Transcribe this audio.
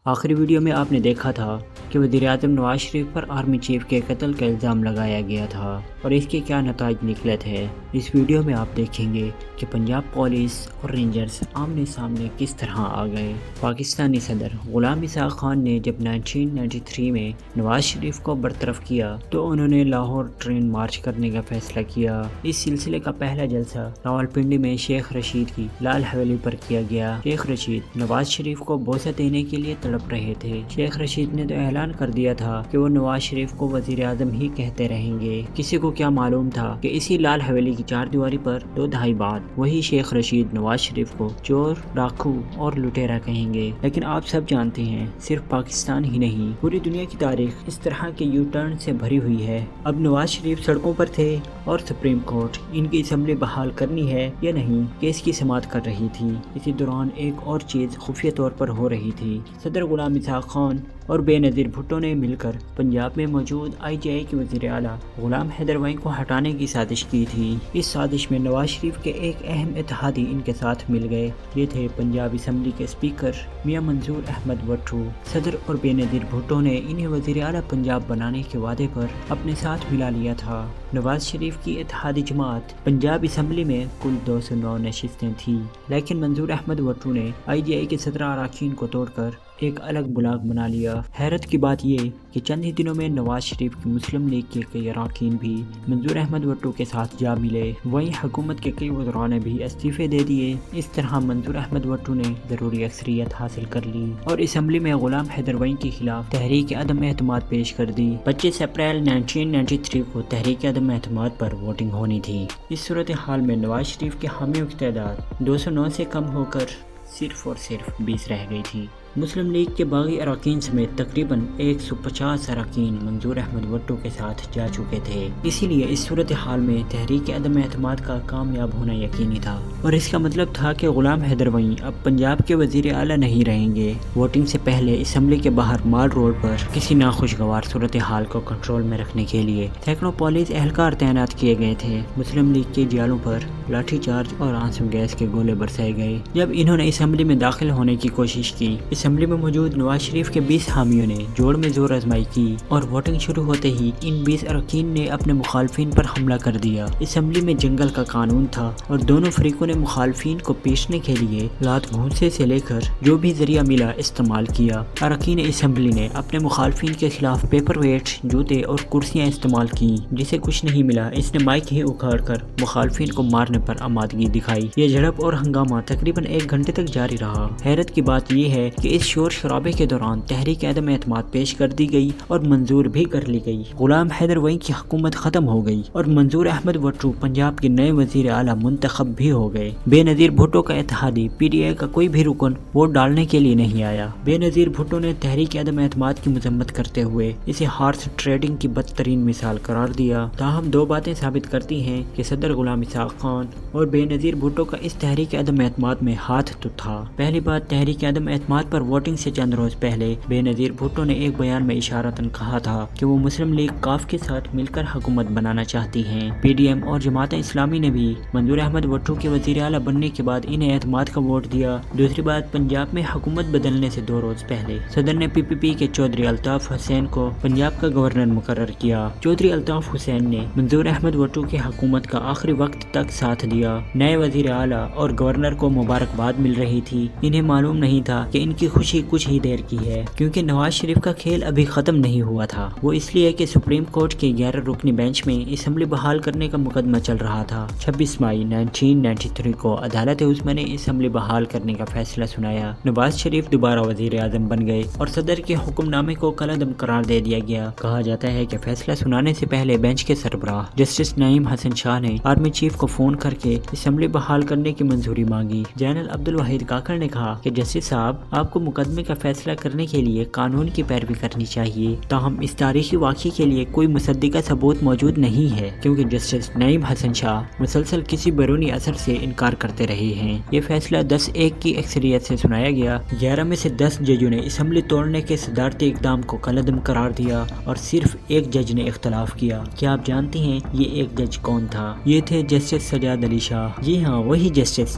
آخری ویڈیو میں آپ نے دیکھا تھا کہ وزیراعظم نواز شریف پر آرمی چیف کے قتل کا الزام لگایا گیا تھا اور اس کے کیا نتائج نکلے تھے۔ اس ویڈیو میں آپ دیکھیں گے کہ پنجاب پولیس اور رینجرز آمنے سامنے کس طرح آ گئے۔ پاکستانی صدر غلام اسحاق خان نے جب 1993 میں نواز شریف کو برطرف کیا تو انہوں نے لاہور ٹرین مارچ کرنے کا فیصلہ کیا۔ اس سلسلے کا پہلا جلسہ راولپنڈی میں شیخ رشید کی لال حویلی پر کیا گیا۔ شیخ رشید نواز شریف کو بوسہ دینے کے لیے تڑپ رہے تھے۔ شیخ رشید نے تو اعلان کر دیا تھا کہ وہ نواز شریف کو وزیر اعظم ہی کہتے رہیں گے۔ کسی کو کیا معلوم تھا کہ اسی لال حویلی کی چار دیواری پر 2 دہائی بعد وہی شیخ رشید نواز شریف کو چور، ڈاکو اور لٹیرا کہیں گے۔ لیکن آپ سب جانتے ہیں صرف پاکستان ہی نہیں، پوری دنیا کی تاریخ اس طرح کے یو ٹرن سے بھری ہوئی ہے۔ اب نواز شریف سڑکوں پر تھے اور سپریم کورٹ ان کی اسمبلی بحال کرنی ہے یا نہیں کیس کی سماعت کر رہی تھی۔ اسی دوران ایک اور چیز خفیہ طور پر ہو رہی تھی۔ صدر غلام اسحاق خان اور بے نظیر بھٹو نے مل کر پنجاب میں موجود IGI کے وزیر اعلیٰ غلام حیدر ویں کو ہٹانے کی سازش کی تھی۔ اس سازش میں نواز شریف کے ایک اہم اتحادی ان کے ساتھ مل گئے۔ یہ تھے پنجاب اسمبلی کے اسپیکر میاں منظور احمد وٹو۔ صدر اور بے نظیر بھٹو نے انہیں وزیر اعلیٰ پنجاب بنانے کے وعدے پر اپنے ساتھ ملا لیا تھا۔ نواز شریف کی اتحادی جماعت پنجاب اسمبلی میں کل 209 نشستیں تھیں، لیکن منظور احمد وٹو نے IGI کے 17 اراکین کو توڑ کر ایک الگ بلاک بنا لیا۔ حیرت کی بات یہ کہ چند ہی دنوں میں نواز شریف کی مسلم لیگ کے کئی اراکین بھی منظور احمد وٹو کے ساتھ جا ملے۔ وہیں حکومت کے کئی وزراء نے بھی استعفے دے دیے۔ اس طرح منظور احمد وٹو نے ضروری اکثریت حاصل کر لی اور اسمبلی میں غلام حیدر ویں کے خلاف تحریک عدم اعتماد پیش کر دی۔ 25 اپریل 1993 کو تحریک عدم اعتماد پر ووٹنگ ہونی تھی۔ اس صورتحال میں نواز شریف کے حامیوں کی تعداد 209 سے کم ہو کر صرف اور صرف 20 رہ گئی تھی۔ مسلم لیگ کے باقی اراکین سمیت تقریباً 150 اراکین منظور احمد وٹو کے ساتھ جا چکے تھے۔ اسی لیے اس صورتحال میں تحریک عدم اعتماد کا کامیاب ہونا یقینی تھا اور اس کا مطلب تھا کہ غلام حیدر ویں اب پنجاب کے وزیر اعلیٰ نہیں رہیں گے۔ ووٹنگ سے پہلے اسمبلی کے باہر مال روڈ پر کسی ناخوشگوار صورتحال کو کنٹرول میں رکھنے کے لیے سینکڑوں پولیس اہلکار تعینات کیے گئے تھے۔ مسلم لیگ کے جالوں پر لاٹھی چارج اور آنسو گیس کے گولے برسائے گئے جب انہوں نے اسمبلی میں داخل ہونے کی کوشش کی۔ اسمبلی میں موجود نواز شریف کے 20 حامیوں نے جوڑ میں زور آزمائی کی اور ووٹنگ شروع ہوتے ہی ان 20 اراکین نے اپنے مخالفین پر حملہ کر دیا۔ اسمبلی میں جنگل کا قانون تھا اور دونوں فریقوں نے مخالفین کو پیشنے کے لیے لات گھونسے سے لے کر جو بھی ذریعہ ملا استعمال کیا۔ اراکین اسمبلی نے اپنے مخالفین کے خلاف پیپر ویٹ، جوتے اور کرسیاں استعمال کی۔ جسے کچھ نہیں ملا اس نے مائک ہی اکھاڑ کر مخالفین کو مارنے پر آمادگی دکھائی۔ یہ جھڑپ اور ہنگامہ تقریباً 1 گھنٹے تک جاری رہا۔ حیرت کی بات یہ ہے کہ اس شور شرابے کے دوران تحریک عدم اعتماد پیش کر دی گئی اور منظور بھی کر لی گئی۔ غلام حیدر ویں کی حکومت ختم ہو گئی اور منظور احمد وٹو پنجاب کے نئے وزیر اعلیٰ منتخب بھی ہو گئے۔ بے نظیر بھٹو کا اتحادی PDI کا کوئی بھی رکن ووٹ ڈالنے کے لیے نہیں آیا۔ بے نظیر بھٹو نے تحریک عدم اعتماد کی مذمت کرتے ہوئے اسے ہارس ٹریڈنگ کی بدترین مثال قرار دیا۔ تاہم 2 باتیں ثابت کرتی ہیں کہ صدر غلام اسحاق خان اور بے نظیر بھٹو کا اس تحریک عدم اعتماد میں ہاتھ تو تھا۔ پہلی بات، تحریک عدم اعتماد پر ووٹنگ سے چند روز پہلے بے نظیر بھٹو نے ایک بیان میں اشارتاً کہا تھا کہ وہ مسلم لیگ کاف کے ساتھ مل کر حکومت بنانا چاہتی ہیں۔ PDM اور جماعت اسلامی نے بھی منظور احمد وٹو کے وزیر اعلیٰ بننے کے بعد انہیں اعتماد کا ووٹ دیا۔ دوسری بات، پنجاب میں حکومت بدلنے سے 2 روز پہلے صدر نے PPP کے چودھری الطاف حسین کو پنجاب کا گورنر مقرر کیا۔ چودھری الطاف حسین نے منظور احمد وٹو کی حکومت کا آخری وقت تک ساتھ دیا۔ نئے وزیر اعلیٰ اور گورنر کو مبارکباد مل رہی تھی۔ انہیں معلوم نہیں تھا کہ ان کی خوشی کچھ ہی دیر کی ہے، کیونکہ نواز شریف کا کھیل ابھی ختم نہیں ہوا تھا۔ وہ اس لیے کہ سپریم کورٹ کے 11 رکنی بینچ میں اسمبلی بحال کرنے کا مقدمہ چل رہا تھا۔ 26 مئی 1993 کو عدالت عظمیٰ نے اسمبلی بحال کرنے کا فیصلہ سنایا۔ نواز شریف دوبارہ وزیر اعظم بن گئے اور صدر کے حکم نامے کو کالعدم قرار دے دیا گیا۔ کہا جاتا ہے کہ فیصلہ سنانے سے پہلے بینچ کے سربراہ جسٹس نعیم حسن شاہ نے آرمی چیف کو فون کر کے اسمبلی بحال کرنے کی منظوری مانگی۔ جنرل عبدالواحد کاکڑ نے کہا کہ جسٹس صاحب، آپ کو مقدمے کا فیصلہ کرنے کے لیے قانون کی پیروی کرنی چاہیے، تاہم اس تاریخی واقعے کے لیے کوئی مصدقہ ثبوت موجود نہیں ہے، کیونکہ جسٹس نعیم حسن شاہ مسلسل کسی بیرونی اثر سے انکار کرتے رہے ہیں۔ یہ فیصلہ 10-1 کی اکثریت سے سنایا گیا۔ 11 میں سے 10 ججوں نے اسمبلی توڑنے کے صدارتی اقدام کو کالعدم قرار دیا اور صرف ایک جج نے اختلاف کیا۔ کیا آپ جانتے ہیں یہ ایک جج کون تھا؟ یہ تھے جسٹس سجاد علی شاہ۔ جی ہاں، وہی جسٹس